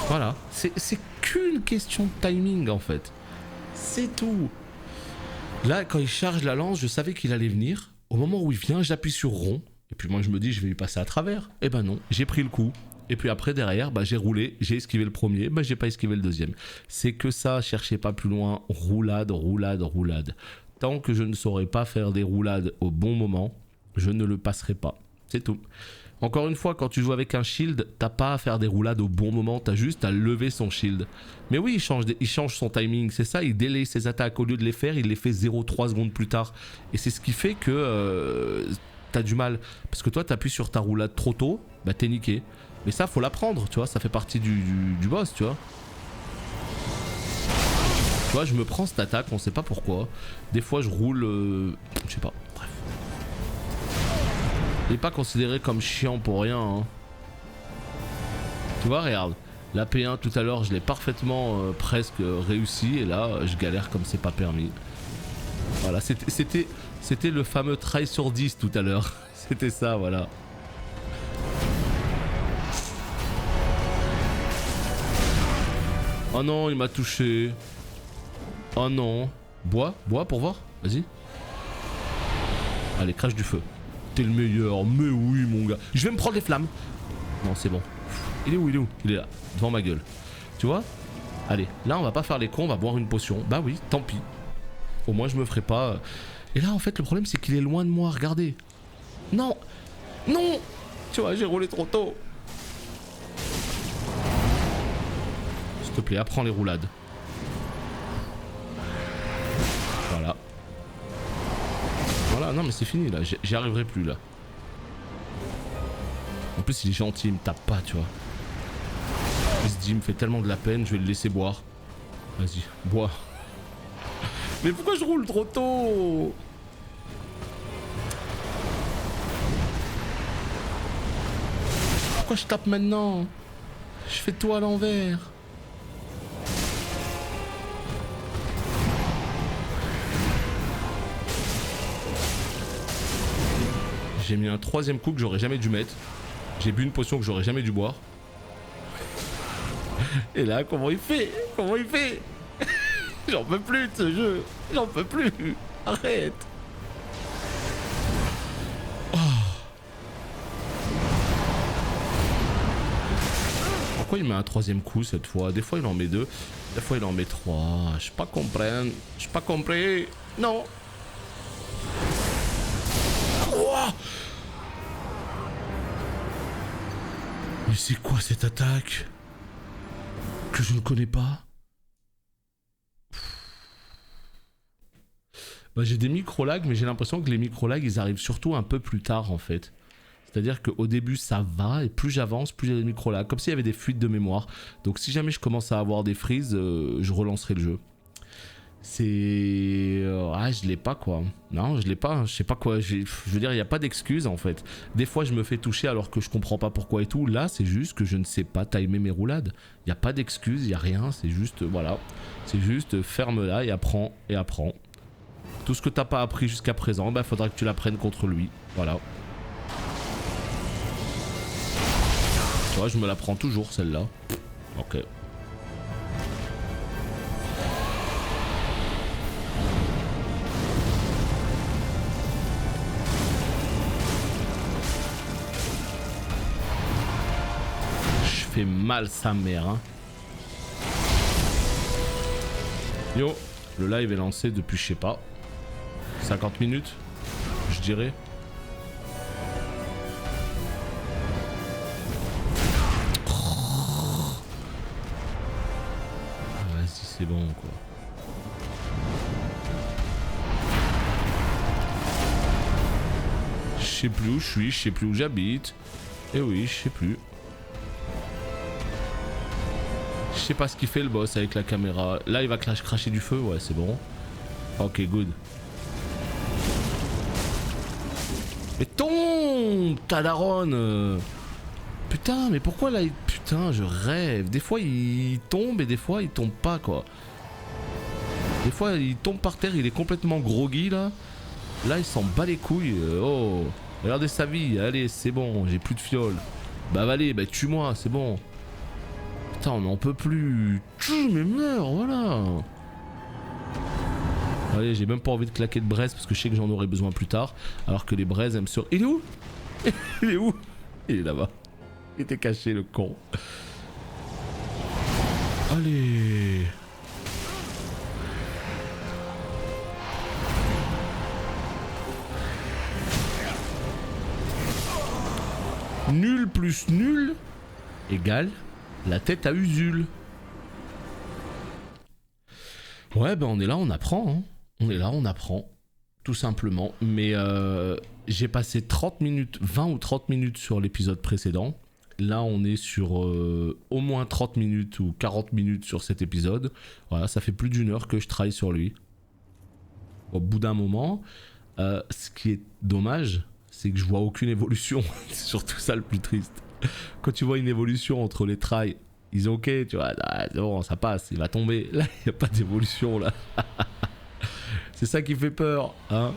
Voilà, c'est qu'une question de timing en fait. C'est tout. Là, quand il charge la lance, je savais qu'il allait venir. Au moment où il vient, j'appuie sur rond. Et puis moi je me dis, je vais lui passer à travers. Et ben non, j'ai pris le coup. Et puis après derrière, bah, j'ai roulé, j'ai esquivé le premier, bah, j'ai pas esquivé le deuxième. C'est que ça, cherchez pas plus loin, roulade, roulade, roulade. Tant que je ne saurais pas faire des roulades au bon moment, je ne le passerai pas. C'est tout. Encore une fois, quand tu joues avec un shield, t'as pas à faire des roulades au bon moment, t'as juste à lever son shield. Mais oui, il change son timing, c'est ça, il délaye ses attaques. Au lieu de les faire, il les fait 0,3 secondes plus tard. Et c'est ce qui fait que t'as du mal. Parce que toi, t'appuies sur ta roulade trop tôt, bah t'es niqué. Mais ça, faut l'apprendre, tu vois, ça fait partie du boss, tu vois. Tu vois, je me prends cette attaque, on sait pas pourquoi. Des fois, je roule... je sais pas, bref. Il est pas considéré comme chiant pour rien. Hein. Tu vois, regarde. La P1 tout à l'heure, je l'ai parfaitement presque réussi. Et là, je galère comme c'est pas permis. Voilà, c'était le fameux try sur 10 tout à l'heure. C'était ça, voilà. Oh non, il m'a touché. Oh non. Bois pour voir. Vas-y. Allez, crache du feu. T'es le meilleur. Mais oui, mon gars. Je vais me prendre les flammes. Non, c'est bon. Il est où? Il est là. Devant ma gueule. Tu vois? Allez, là, on va pas faire les cons. On va boire une potion. Bah oui, tant pis. Au moins, je me ferai pas... Et là, en fait, le problème, c'est qu'il est loin de moi. Regardez. Non. Non. Tu vois, j'ai roulé trop tôt. S'il te plaît, apprends les roulades. Voilà. Voilà, non mais c'est fini là, j'y arriverai plus là. En plus il est gentil, il me tape pas, tu vois. Il se dit, il me fait tellement de la peine, je vais le laisser boire. Vas-y, bois. Mais pourquoi je roule trop tôt? Pourquoi je tape maintenant? Je fais tout à l'envers. J'ai mis un troisième coup que j'aurais jamais dû mettre. J'ai bu une potion que j'aurais jamais dû boire. Et là, comment il fait? Comment il fait? J'en peux plus de ce jeu. J'en peux plus. Arrête. Oh. Pourquoi il met un troisième coup cette fois? Des fois il en met deux. Des fois il en met trois. Je pas comprendre. Je pas compris. Non. Oh. Mais c'est quoi cette attaque que je ne connais pas? Bah, j'ai des micro-lags, mais j'ai l'impression que les micro-lags, ils arrivent surtout un peu plus tard, en fait. C'est-à-dire qu'au début, ça va, et plus j'avance, plus il y a des micro-lags. Comme s'il y avait des fuites de mémoire. Donc si jamais je commence à avoir des freezes, je relancerai le jeu. C'est... Ah, je l'ai pas, quoi. Non, je l'ai pas. Je sais pas quoi. Je veux dire, il n'y a pas d'excuse, en fait. Des fois, je me fais toucher alors que je comprends pas pourquoi et tout. Là, c'est juste que je ne sais pas timer mes roulades. Il n'y a pas d'excuse, il n'y a rien. C'est juste, voilà. C'est juste, ferme-la et apprends, et apprends. Tout ce que t'as pas appris jusqu'à présent, bah, faudra que tu l'apprennes contre lui. Voilà. Tu vois, je me la prends toujours, celle-là. Ok. Je fais mal sa mère, hein. Yo, le live est lancé depuis, je sais pas, 50 minutes, je dirais. Vas-y, c'est bon, quoi. Je sais plus où je suis, je sais plus où j'habite. Et oui, je sais plus. Je sais pas ce qu'il fait le boss avec la caméra. Là, il va cracher du feu, ouais, c'est bon. Ok, good. Mais tombe, ta daronne. Putain, mais pourquoi là, putain, je rêve. Des fois, il tombe et des fois, il tombe pas, quoi. Des fois, il tombe par terre, il est complètement groggy, là. Là, il s'en bat les couilles. Oh, regardez sa vie. Allez, c'est bon, j'ai plus de fiole. Bah, allez, bah, tue-moi, c'est bon. Putain, on n'en peut plus. Tue, mais meurs, voilà. Allez, j'ai même pas envie de claquer de braise parce que je sais que j'en aurai besoin plus tard. Alors que les braises, elles me sur... Il est où? Il est où? Il est là-bas. Il était caché, le con. Allez. Nul plus nul égale la tête à Usul. Ouais, ben on est là, on apprend. Hein. On est là, on apprend. Tout simplement. Mais j'ai passé 30 minutes, 20 ou 30 minutes sur l'épisode précédent. Là, on est sur au moins 30 minutes ou 40 minutes sur cet épisode. Voilà, ça fait plus d'une heure que je travaille sur lui. Au bout d'un moment, ce qui est dommage, c'est que je vois aucune évolution. C'est surtout ça le plus triste. Quand tu vois une évolution entre les tries, ils ont ok, tu vois, là, bon, ça passe, il va tomber. Là, il n'y a pas d'évolution là. C'est ça qui fait peur, hein.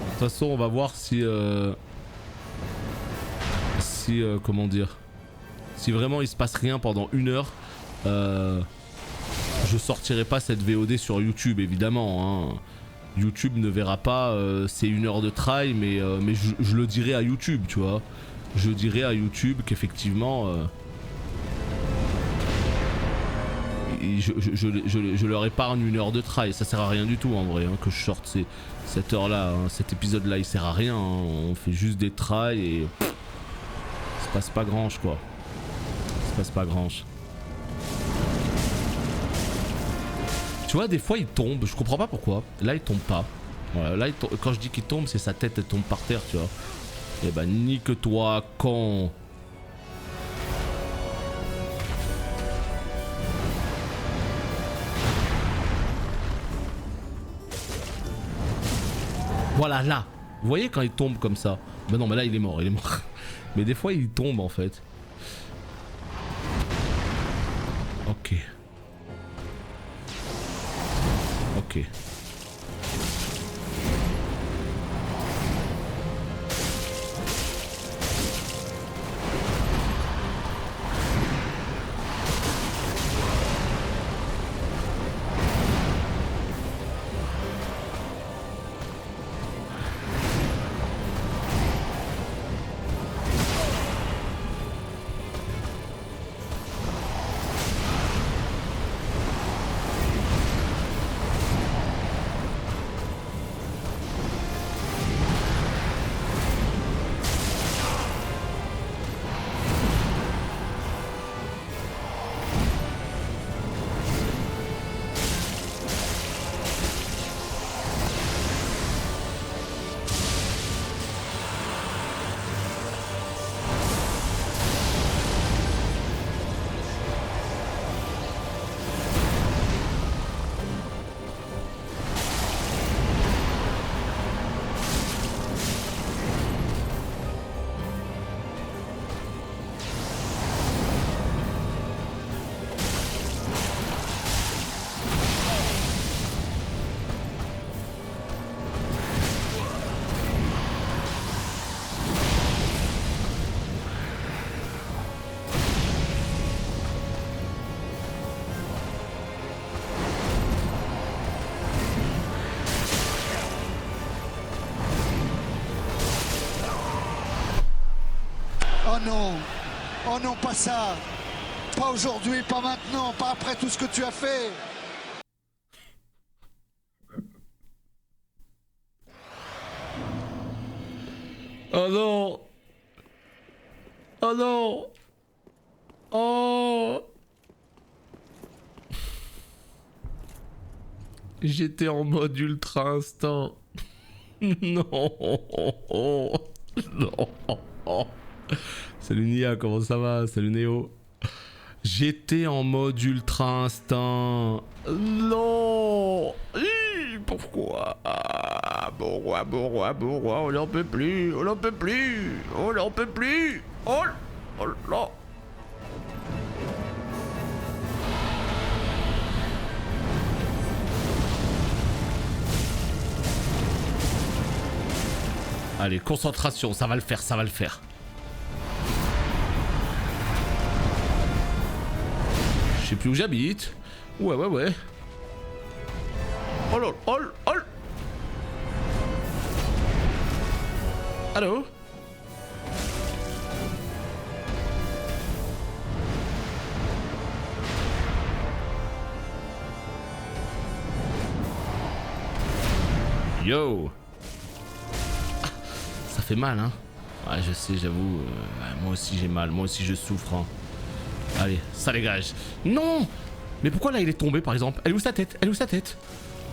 De toute façon, on va voir si comment dire, si vraiment il se passe rien pendant 1 heure, je sortirai pas cette VOD sur YouTube évidemment, hein. YouTube ne verra pas ces 1 heure de try, mais je le dirai à YouTube, tu vois. Je dirai à YouTube qu'effectivement je leur épargne 1 heure de try. Ça sert à rien du tout en vrai, hein, que je sorte cette heure là, hein. Cet épisode là il sert à rien, hein. On fait juste des tries et il se passe pas grand chose quoi. Il se passe pas grand chose. Tu vois, des fois il tombe, je comprends pas pourquoi. Là il tombe pas. Voilà, là quand je dis qu'il tombe, c'est sa tête elle tombe par terre, tu vois. Et bah nique-toi con. Voilà, là. Vous voyez quand il tombe comme ça? Bah non, mais là il est mort, il est mort. Mais des fois il tombe en fait. Ok. Ok. Oh non, oh non, pas ça. Pas aujourd'hui, pas maintenant, pas après tout ce que tu as fait. Oh non. Oh non. Oh. J'étais en mode ultra instinct. Non. Non. Salut Nia, comment ça va? Salut Néo. J'étais en mode ultra instinct. Non. Pourquoi? Pourquoi? On n'en peut plus. On n'en peut plus. On n'en peut plus. Oh là. Allez, concentration, ça va le faire, ça va le faire. Je sais plus où j'habite. Ouais. Oh là, oh. Allô? Yo! Ça fait mal, hein? Ouais, je sais, j'avoue. Moi aussi j'ai mal, moi aussi je souffre. Hein. Allez, ça dégage. Non! Mais pourquoi là il est tombé par exemple? Elle est où sa tête? Elle est où sa tête?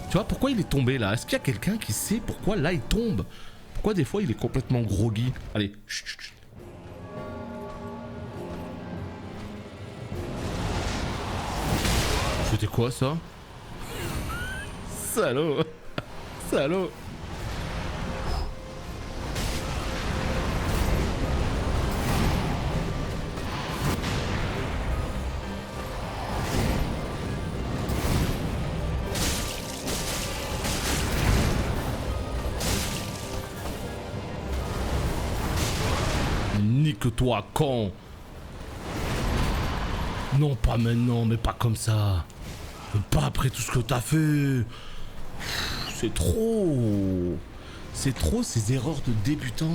Tu vois, pourquoi il est tombé là? Est-ce qu'il y a quelqu'un qui sait pourquoi là il tombe? Pourquoi des fois il est complètement groggy? Allez, chut. C'était quoi ça? Salaud. Salaud. Nique-toi, con. Non, pas maintenant, mais pas comme ça. Pas après tout ce que t'as fait. C'est trop. C'est trop ces erreurs de débutant.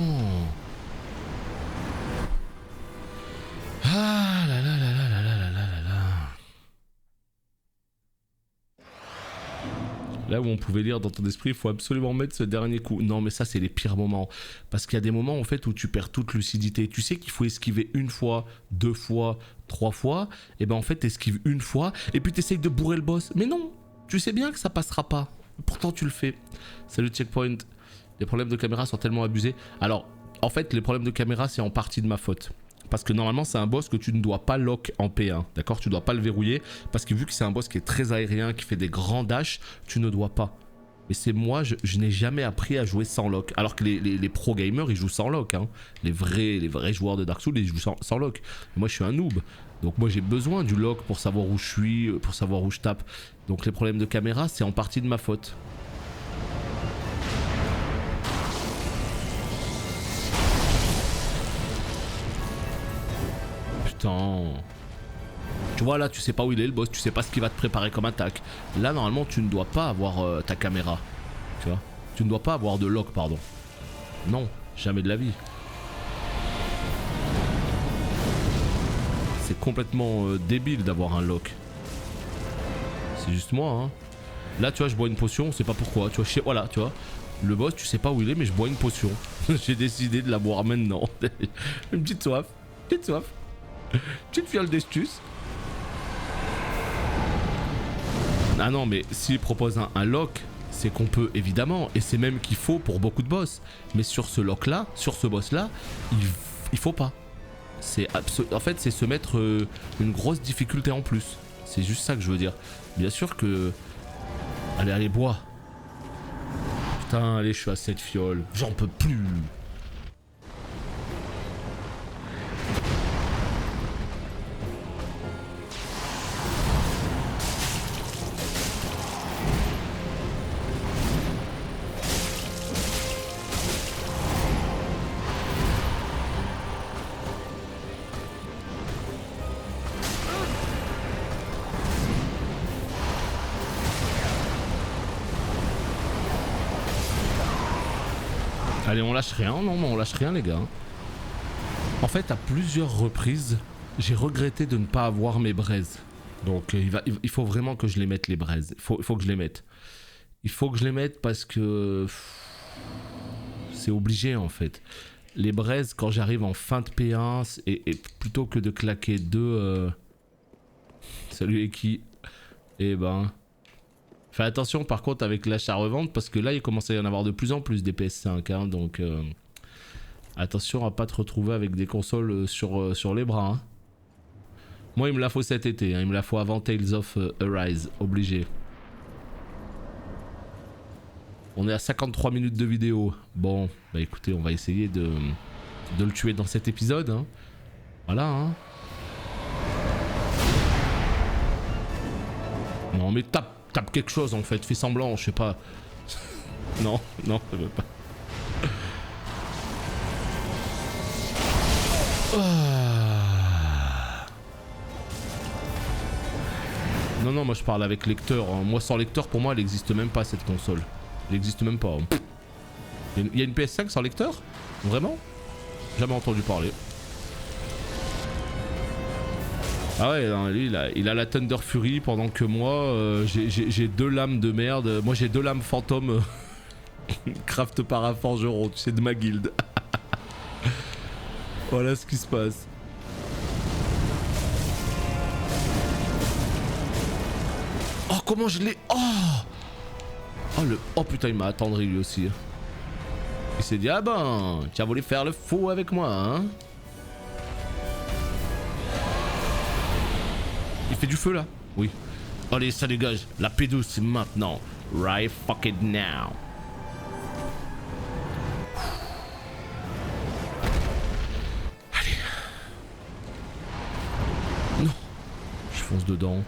Ah là là là là là là là là là. Là où on pouvait lire dans ton esprit, il faut absolument mettre ce dernier coup. Non, mais ça, c'est les pires moments. Parce qu'il y a des moments, en fait, où tu perds toute lucidité. Tu sais qu'il faut esquiver une fois, 2 fois, 3 fois. Et ben, en fait, t'esquives une fois, et puis t'essayes de bourrer le boss. Mais non, tu sais bien que ça passera pas. Pourtant, tu le fais. Salut Checkpoint. Les problèmes de caméra sont tellement abusés. Alors, en fait, les problèmes de caméra, c'est en partie de ma faute. Parce que normalement, c'est un boss que tu ne dois pas lock en P1. D'accord? Tu ne dois pas le verrouiller. Parce que vu que c'est un boss qui est très aérien, qui fait des grands dashs, tu ne dois pas. Mais c'est moi, je n'ai jamais appris à jouer sans lock. Alors que les pro gamers, ils jouent sans lock. Hein. Les vrais joueurs de Dark Souls, ils jouent sans lock. Mais moi, je suis un noob. Donc moi, j'ai besoin du lock pour savoir où je suis, pour savoir où je tape. Donc les problèmes de caméra, c'est en partie de ma faute. Tu vois là, tu sais pas où il est le boss, tu sais pas ce qu'il va te préparer comme attaque. Là normalement tu ne dois pas avoir ta caméra. Tu vois, tu ne dois pas avoir de lock, pardon. Non, jamais de la vie. C'est complètement débile d'avoir un lock. C'est juste moi hein. Là tu vois, je bois une potion, on sait pas pourquoi. Tu vois, voilà, tu vois. Le boss, tu sais pas où il est, mais je bois une potion. J'ai décidé de la boire maintenant. Une petite soif. Petite soif. Petite fiole d'estus. Ah non, mais s'il propose un lock, c'est qu'on peut évidemment, et c'est même qu'il faut pour beaucoup de boss. Mais sur ce lock là, sur ce boss là, il faut pas. En fait, c'est se mettre une grosse difficulté en plus. C'est juste ça que je veux dire. Bien sûr que. Allez, allez, bois. Putain, allez, je suis à 7 fioles. J'en peux plus. Allez, on lâche rien. Non, on lâche rien, les gars. En fait, à plusieurs reprises, j'ai regretté de ne pas avoir mes braises. Donc, il faut vraiment que je les mette, les braises. Il faut que je les mette. Il faut que je les mette parce que... c'est obligé, en fait. Les braises, quand j'arrive en fin de P1, et plutôt que de claquer 2... Salut, Eki. Eh ben... Fais attention par contre avec l'achat-revente parce que là il commence à y en avoir de plus en plus des PS5 hein, donc attention à pas te retrouver avec des consoles sur les bras hein. Moi il me la faut cet été hein, il me la faut avant Tales of Arise, obligé. On est à 53 minutes de vidéo. Bon bah écoutez on va essayer de le tuer dans cet épisode hein. Voilà hein. Non mais tape quelque chose en fait, fais semblant, je sais pas. Non, non, ça veut pas. Non, non, moi je parle avec lecteur. Hein. Moi sans lecteur, pour moi, elle existe même pas cette console. Elle existe même pas. Hein. Il y a une PS5 sans lecteur? Vraiment? Jamais entendu parler. Ah ouais, non, lui il a la Thunder Fury pendant que moi j'ai 2 lames de merde. Moi j'ai 2 lames fantômes craft par un forgeron, tu sais, de ma guilde. Voilà ce qui se passe. Oh comment je l'ai. Oh putain il m'a attendri lui aussi. Il s'est dit ah ben tu as voulu faire le fou avec moi hein. Il fait du feu là? Oui. Allez, ça dégage. La P12 c'est maintenant. Right fucking now. Allez. Non. Je fonce dedans.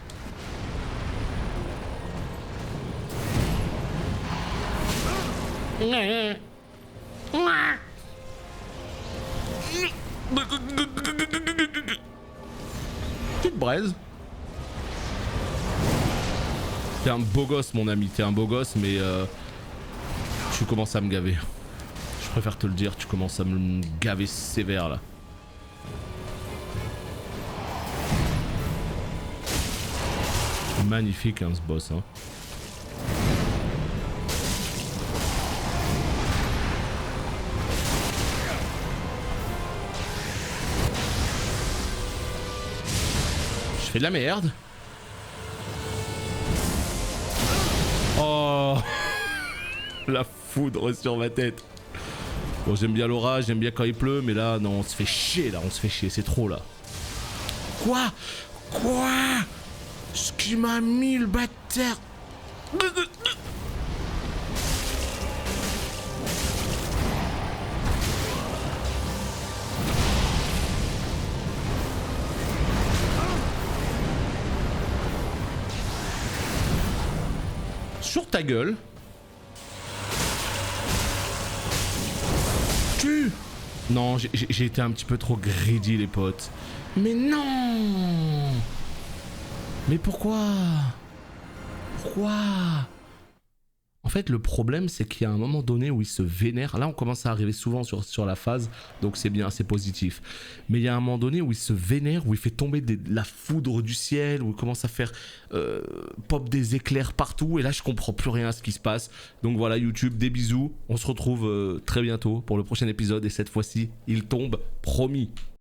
Petite braise. T'es un beau gosse mon ami, t'es un beau gosse mais tu commences à me gaver. Je préfère te le dire, tu commences à me gaver sévère là. Magnifique hein ce boss hein. Je fais de la merde. Oh la foudre sur ma tête. Bon j'aime bien l'orage, j'aime bien quand il pleut, mais là non on se fait chier là, on se fait chier, c'est trop là. Quoi? Ce qui m'a mis le bâtard. Sur ta gueule. Tu. Non, j'ai été un petit peu trop greedy les potes. Mais non. Mais pourquoi? En fait, le problème, c'est qu'il y a un moment donné où il se vénère. Là, on commence à arriver souvent sur la phase, donc c'est bien, c'est positif. Mais il y a un moment donné où il se vénère, où il fait tomber la foudre du ciel, où il commence à faire pop des éclairs partout. Et là, je comprends plus rien à ce qui se passe. Donc voilà, YouTube, des bisous. On se retrouve très bientôt pour le prochain épisode. Et cette fois-ci, il tombe, promis.